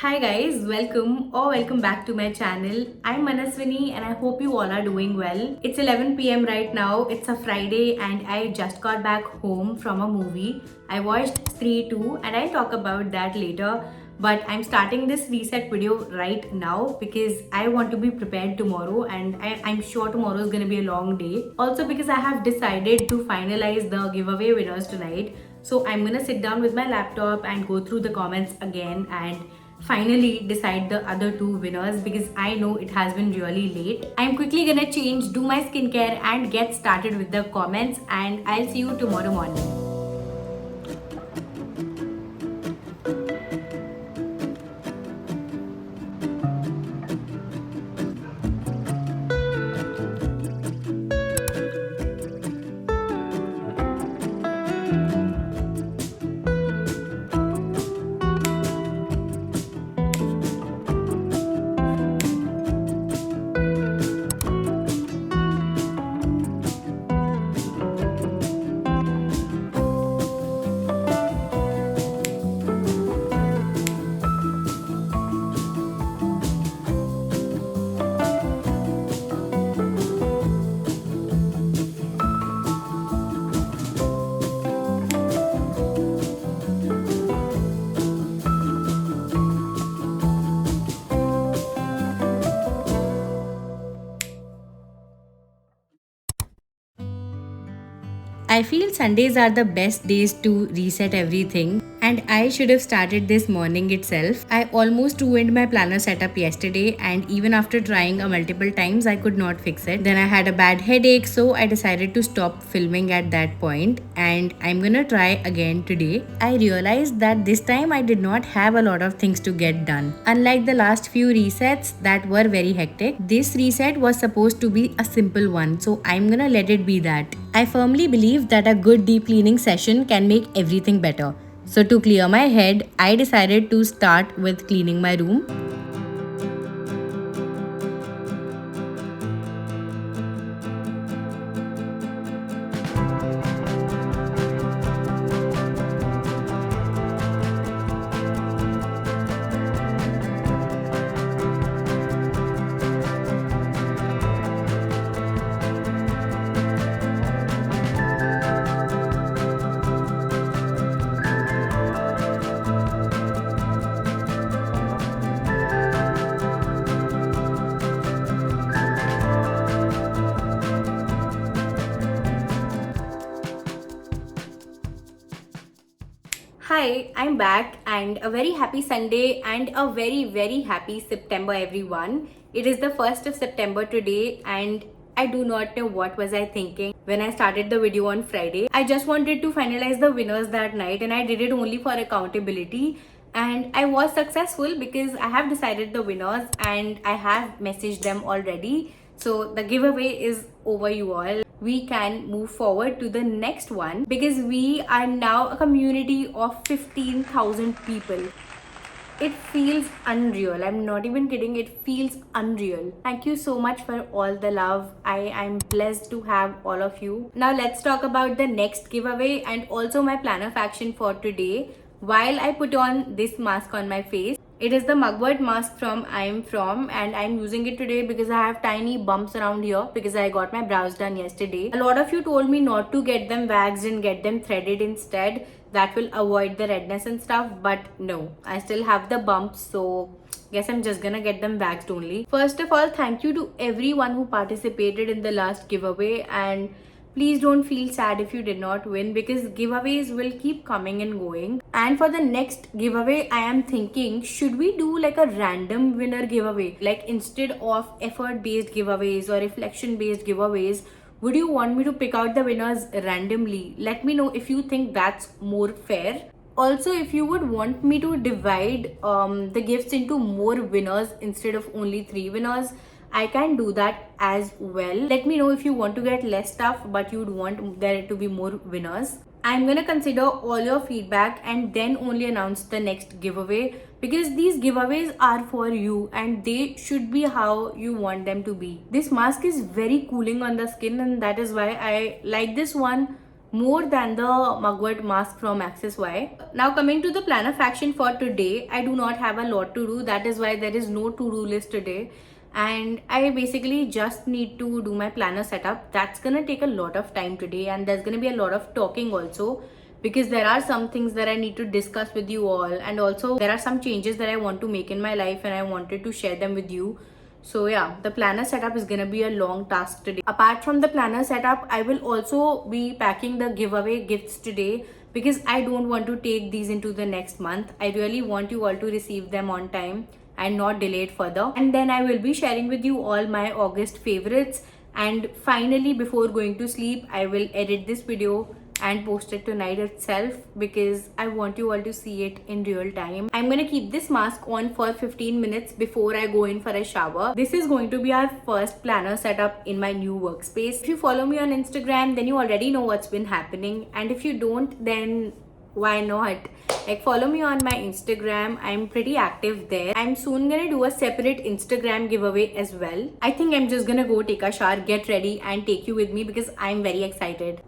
Hi guys, welcome back to my channel. I'm Manaswini and I hope you all are doing well. It's 11 p.m. right now. It's a Friday and I just got back home from a movie. I watched Stree 2 and I'll talk about that later. But I'm starting this reset video right now because I want to be prepared tomorrow and I'm sure tomorrow is going to be a long day. Also because I have decided to finalize the giveaway winners tonight. So I'm going to sit down with my laptop and go through the comments again and finally decide the other two winners because I know it has been really late. I'm quickly gonna change, do my skincare and get started with the comments, and I'll see you tomorrow morning. I feel Sundays are the best days to reset everything, and I should have started this morning itself. I almost ruined my planner setup yesterday, and even after trying a multiple times, I could not fix it. Then I had a bad headache, so I decided to stop filming at that point, and I'm gonna try again today. I realized that this time I did not have a lot of things to get done. Unlike the last few resets that were very hectic, this reset was supposed to be a simple one, so I'm gonna let it be that. I firmly believe that a good deep cleaning session can make everything better. So, to clear my head, I decided to start with cleaning my room. Hi, I'm back and a very happy Sunday and a very happy September everyone. It is the 1st of September today and I do not know what was I thinking when I started the video on Friday. I just wanted to finalize the winners that night and I did it only for accountability, and I was successful because I have decided the winners and I have messaged them already. So the giveaway is over, you all. We can move forward to the next one because we are now a community of 15,000 people. It feels unreal. I'm not even kidding. It feels unreal. Thank you so much for all the love. I am blessed to have all of you. Now let's talk about the next giveaway and also my planner faction for today. While I put on this mask on my face, it is the mugwort mask from I'm From, and I'm using it today because I have tiny bumps around here because I got my brows done yesterday. A lot of you told me not to get them waxed and get them threaded instead. That will avoid the redness and stuff, but no, I still have the bumps, so guess I'm just gonna get them waxed only. First of all, thank you to everyone who participated in the last giveaway, and please don't feel sad if you did not win because giveaways will keep coming and going. And for the next giveaway, I am thinking, should we do like a random winner giveaway? Like instead of effort based giveaways or reflection based giveaways, would you want me to pick out the winners randomly? Let me know if you think that's more fair. Also, if you would want me to divide the gifts into more winners instead of only 3 winners, I can do that as well. Let me know if you want to get less stuff but you'd want there to be more winners. I'm gonna consider all your feedback and then only announce the next giveaway because these giveaways are for you and they should be how you want them to be. This mask is very cooling on the skin and that is why I like this one more than the mugwort mask from Axis Y. Now coming to the plan of action for today, I do not have a lot to do. That is why there is no to-do list today. And I basically just need to do my planner setup. That's gonna take a lot of time today, and there's gonna be a lot of talking also, because there are some things that I need to discuss with you all, and also there are some changes that I want to make in my life and I wanted to share them with you. So yeah, the planner setup is gonna be a long task today. Apart from the planner setup, I will also be packing the giveaway gifts today, because I don't want to take these into the next month. I really want you all to receive them on time and not delay it further. And then I will be sharing with you all my August favorites. And finally, before going to sleep, I will edit this video and post it tonight itself, because I want you all to see it in real time. I'm gonna keep this mask on for 15 minutes before I go in for a shower. This is going to be our first planner setup in my new workspace. If you follow me on Instagram, then you already know what's been happening, and if you don't, then why not? Like, follow me on my Instagram. I'm pretty active there. I'm soon gonna do a separate Instagram giveaway as well. I think I'm just gonna go take a shower, get ready, and take you with me, because I'm very excited.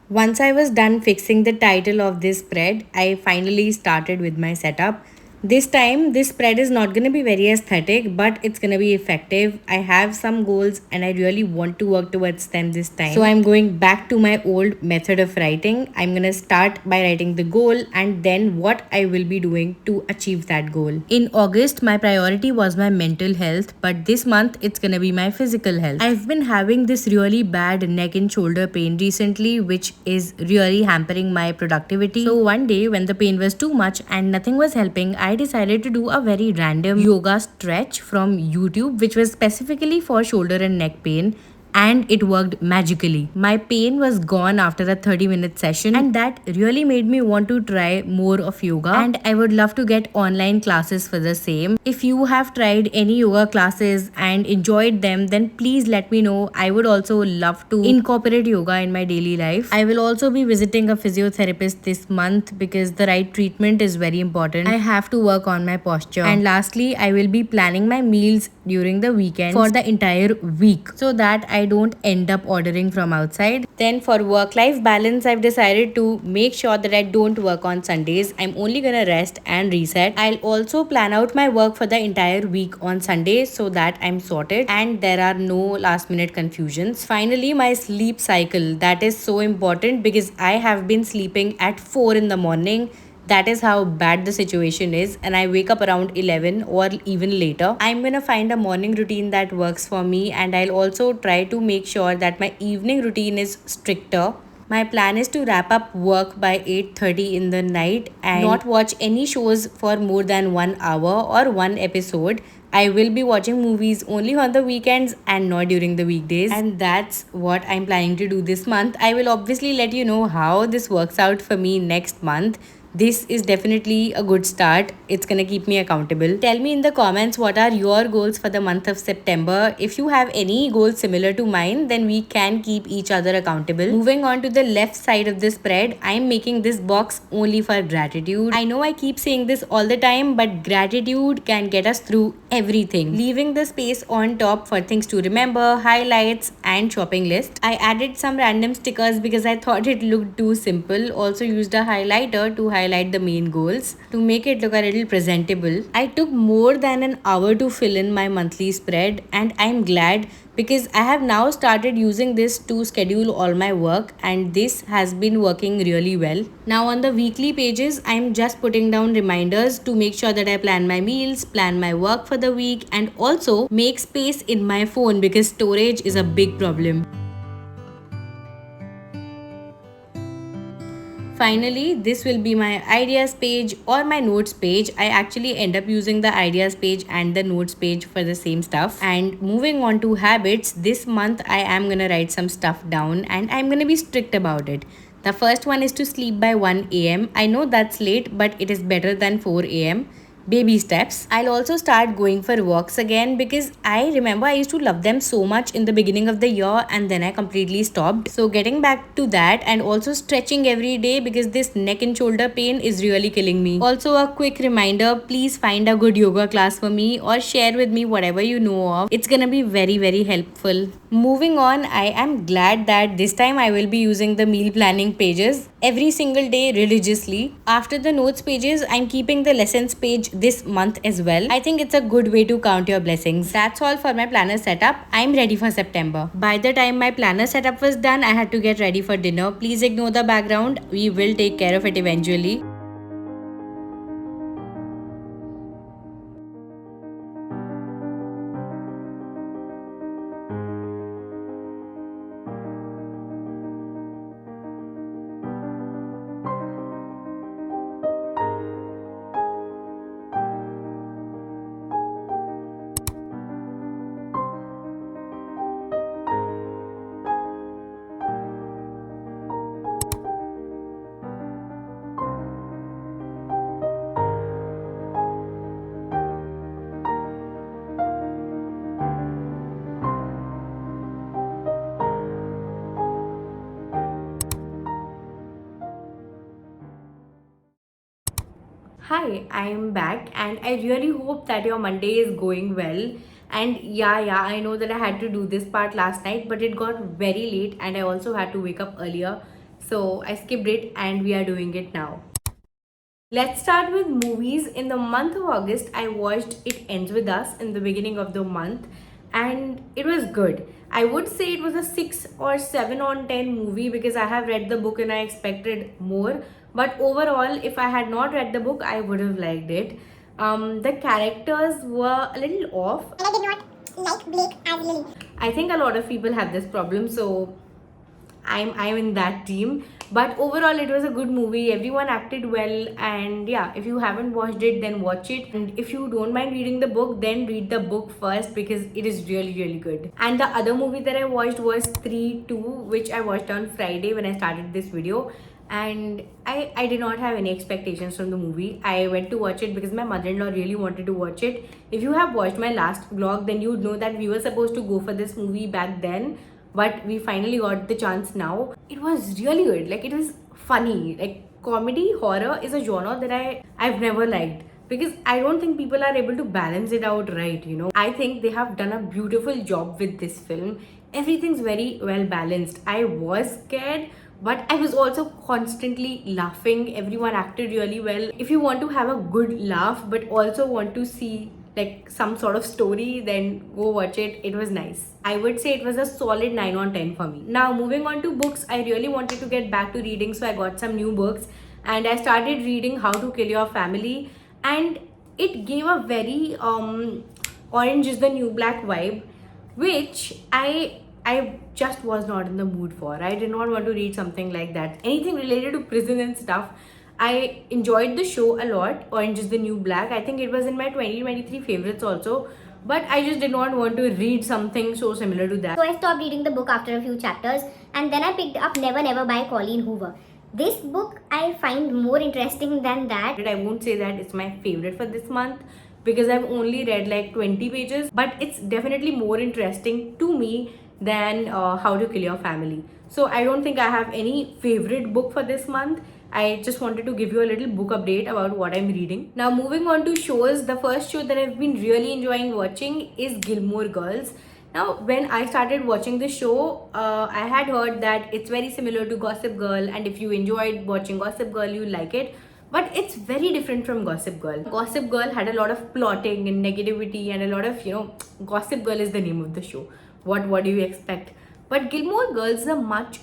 Once I was done fixing the title of this spread, I finally started with my setup. This time, this spread is not going to be very aesthetic, but it's going to be effective. I have some goals and I really want to work towards them this time. So I'm going back to my old method of writing. I'm going to start by writing the goal and then what I will be doing to achieve that goal. In August, my priority was my mental health, but this month it's going to be my physical health. I've been having this really bad neck and shoulder pain recently, which is really hampering my productivity. So one day when the pain was too much and nothing was helping, I decided to do a very random yoga stretch from YouTube, which was specifically for shoulder and neck pain. And it worked magically. My pain was gone after a 30-minute session, and that really made me want to try more of yoga, and I would love to get online classes for the same. If you have tried any yoga classes and enjoyed them, then please let me know. I would also love to incorporate yoga in my daily life. I will also be visiting a physiotherapist this month, because the right treatment is very important. I have to work on my posture. And lastly, I will be planning my meals during the weekend for the entire week, so that I don't end up ordering from outside. Then for work-life balance, I've decided to make sure that I don't work on Sundays. I'm only gonna rest and reset. I'll also plan out my work for the entire week on Sunday, so that I'm sorted and there are no last-minute confusions. Finally, my sleep cycle. That is so important, because I have been sleeping at 4 in the morning. That is how bad the situation is, and I wake up around 11 or even later. I'm gonna find a morning routine that works for me, and I'll also try to make sure that my evening routine is stricter. My plan is to wrap up work by 8:30 in the night and not watch any shows for more than 1 hour or one episode. I will be watching movies only on the weekends and not during the weekdays. And that's what I'm planning to do this month. I will obviously let you know how this works out for me next month. This is definitely a good start. It's gonna keep me accountable. Tell me in the comments what are your goals for the month of September. If you have any goals similar to mine, then we can keep each other accountable. Moving on to the left side of the spread, I'm making this box only for gratitude. I know I keep saying this all the time, but gratitude can get us through everything. Leaving the space on top for things to remember, highlights, and shopping list. I added some random stickers because I thought it looked too simple. Also used a highlighter to highlight the main goals to make it look a little presentable. I took more than an hour to fill in my monthly spread, and I'm glad, because I have now started using this to schedule all my work, and this has been working really well. Now on the weekly pages, I'm just putting down reminders to make sure that I plan my meals, plan my work for the week, and also make space in my phone, because storage is a big problem. Finally, this will be my ideas page or my notes page. I actually end up using the ideas page and the notes page for the same stuff. And moving on to habits, this month I am gonna write some stuff down and I'm gonna be strict about it. The first one is to sleep by 1 a.m. I know that's late, but it is better than 4 a.m. baby steps. I'll also start going for walks again because I remember I used to love them so much in the beginning of the year and then I completely stopped. So getting back to that and also stretching every day because this neck and shoulder pain is really killing me. Also a quick reminder, please find a good yoga class for me or share with me whatever you know of. It's gonna be very helpful. Moving on, I am glad that this time I will be using the meal planning pages every single day religiously. After the notes pages, I'm keeping the lessons page this month as well. I think it's a good way to count your blessings. That's all for my planner setup. I'm ready for September. By the time my planner setup was done, I had to get ready for dinner. Please ignore the background. We will take care of it eventually. Hi, I am back and I really hope that your Monday is going well. And yeah, I know that I had to do this part last night, but it got very late and I also had to wake up earlier. So I skipped it and we are doing it now. Let's start with movies. In the month of August, I watched It Ends With Us in the beginning of the month and it was good. I would say it was a 6 or 7 on 10 movie because I have read the book and I expected more. But overall, if I had not read the book, I would have liked it. The characters were a little off. And I did not like Blake as Lily. I think a lot of people have this problem, so I'm in that team. But overall it was a good movie. Everyone acted well and yeah, if you haven't watched it then watch it. And if you don't mind reading the book then read the book first because it is really good. And the other movie that I watched was 3-2, which I watched on Friday when I started this video. And I did not have any expectations from the movie. I went to watch it because my mother-in-law really wanted to watch it. If you have watched my last vlog then you would know that we were supposed to go for this movie back then, but we finally got the chance now. It was really good. Like, it was funny. Like, comedy horror is a genre that I've never liked because I don't think people are able to balance it out right, you know. I think they have done a beautiful job with this film. Everything's very well balanced. I was scared, but I was also constantly laughing. Everyone acted really well. If you want to have a good laugh but also want to see like some sort of story, then go watch it. It was nice. I would say it was a solid 9 on 10 for me. Now moving on to books, I really wanted to get back to reading, so I got some new books and I started reading How to Kill Your Family, and it gave a very Orange is the New Black vibe, which I just was not in the mood for. I did not want to read something like that. Anything related to prison and stuff. I enjoyed the show a lot, Orange is the New Black. I think it was in my 2023 favorites also. But I just did not want to read something so similar to that. So I stopped reading the book after a few chapters and then I picked up Never Never by Colleen Hoover. This book I find more interesting than that. I won't say that it's my favorite for this month because I've only read like 20 pages, but it's definitely more interesting to me than How to Kill Your Family. So I don't think I have any favorite book for this month. I just wanted to give you a little book update about what I'm reading. Now moving on to shows, the first show that I've been really enjoying watching is Gilmore Girls. Now when I started watching the show, I had heard that it's very similar to Gossip Girl, and if you enjoyed watching Gossip Girl, you like it. But it's very different from Gossip Girl. Gossip Girl had a lot of plotting and negativity and a lot of, Gossip Girl is the name of the show. What do you expect? But Gilmore Girls is a much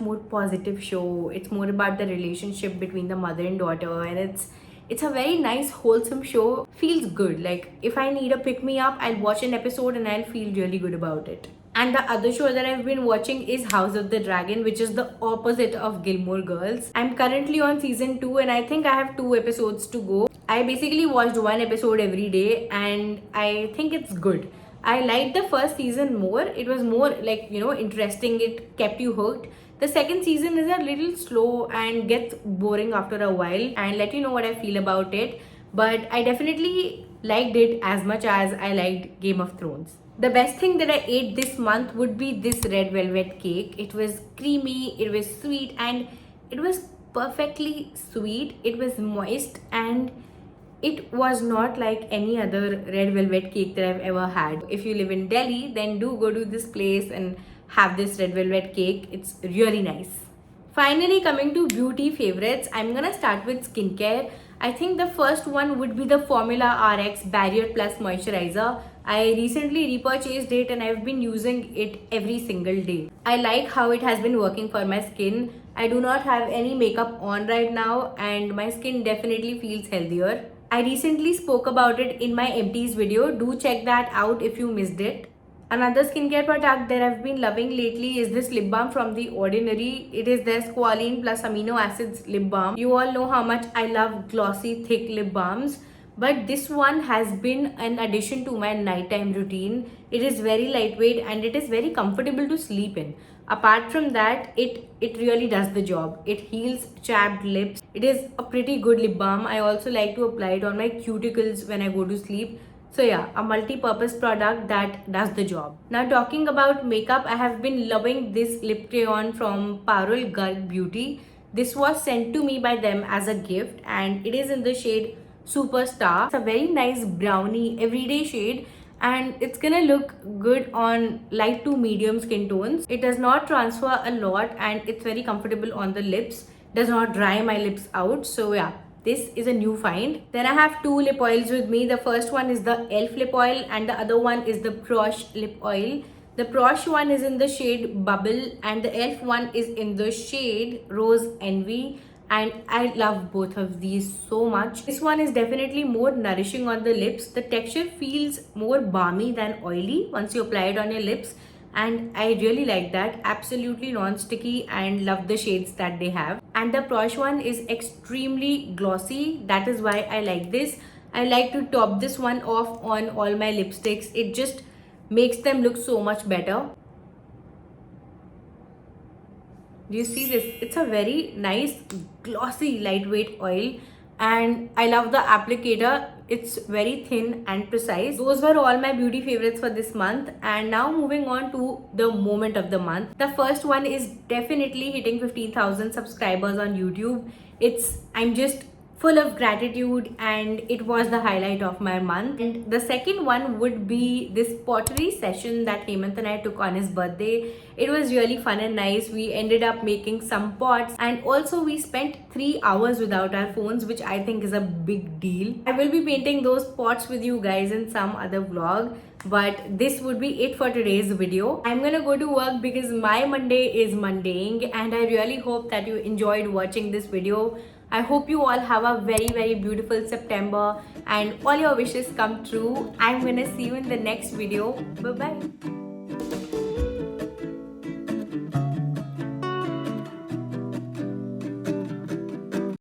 more positive show. It's more about the relationship between the mother and daughter, and it's a very nice, wholesome show. Feels good. Like, if I need a pick-me-up, I'll watch an episode and I'll feel really good about it. And the other show that I've been watching is House of the Dragon, which is the opposite of Gilmore Girls. I'm currently on season 2 and I think I have 2 episodes to go. I basically watched 1 episode every day and I think it's good. I liked the first season more. It was more like, interesting. It kept you hooked. The second season is a little slow and gets boring after a while. And let you know what I feel about it. but I definitely liked it as much as I liked Game of Thrones. The best thing that I ate this month would be this red velvet cake. It was creamy, it was sweet, and it was perfectly sweet. It was moist, and it was not like any other red velvet cake that I've ever had. If you live in Delhi, then do go to this place and have this red velvet cake. It's really nice. Finally, coming to beauty favorites, I'm gonna start with skincare. I think the first one would be the Formula RX Barrier Plus Moisturizer. I recently repurchased it and I've been using it every single day. I like how it has been working for my skin. I do not have any makeup on right now and my skin definitely feels healthier. I recently spoke about it in my empties video. Do check that out if you missed it. Another skincare product that I've been loving lately is this lip balm from The Ordinary. It is their squalene plus amino acids lip balm. You all know how much I love glossy, thick lip balms. But this one has been an addition to my nighttime routine. It is very lightweight and it is very comfortable to sleep in. Apart from that, it really does the job. It heals chapped lips. It is a pretty good lip balm. I also like to apply it on my cuticles when I go to sleep. So yeah, a multi-purpose product that does the job. Now talking about makeup, I have been loving this lip crayon from Parul Garg Beauty. This was sent to me by them as a gift and it is in the shade Superstar. It's a very nice brownie everyday shade and it's gonna look good on light to medium skin tones. It does not transfer a lot and it's very comfortable on the lips. Does not dry my lips out. So yeah, this is a new find. Then I have two lip oils with me. The first one is the e.l.f. lip oil and the other one is the Prosh lip oil. The Prosh one is in the shade Bubble and the e.l.f. one is in the shade Rose Envy. And I love both of these so much. This one is definitely more nourishing on the lips. The texture feels more balmy than oily once you apply it on your lips. And I really like that. Absolutely non-sticky and love the shades that they have. And the Prosh one is extremely glossy. That is why I like this. I like to top this one off on all my lipsticks. It just makes them look so much better. Do you see this? It's a very nice glossy lightweight oil and I love the applicator. It's very thin and precise. Those were all my beauty favorites for this month and now moving on to the moment of the month. The first one is definitely hitting 15,000 subscribers on YouTube. I'm just full of gratitude and it was the highlight of my month. And the second one would be this pottery session that Hemant and I took on his birthday. It was really fun and nice. We ended up making some pots and also we spent 3 hours without our phones, which I think is a big deal. I will be painting those pots with you guys in some other vlog. But this would be it for today's video. I'm gonna go to work because my Monday is Mondaying and I really hope that you enjoyed watching this video. I hope you all have a very beautiful September and all your wishes come true. I'm gonna see you in the next video. Bye bye.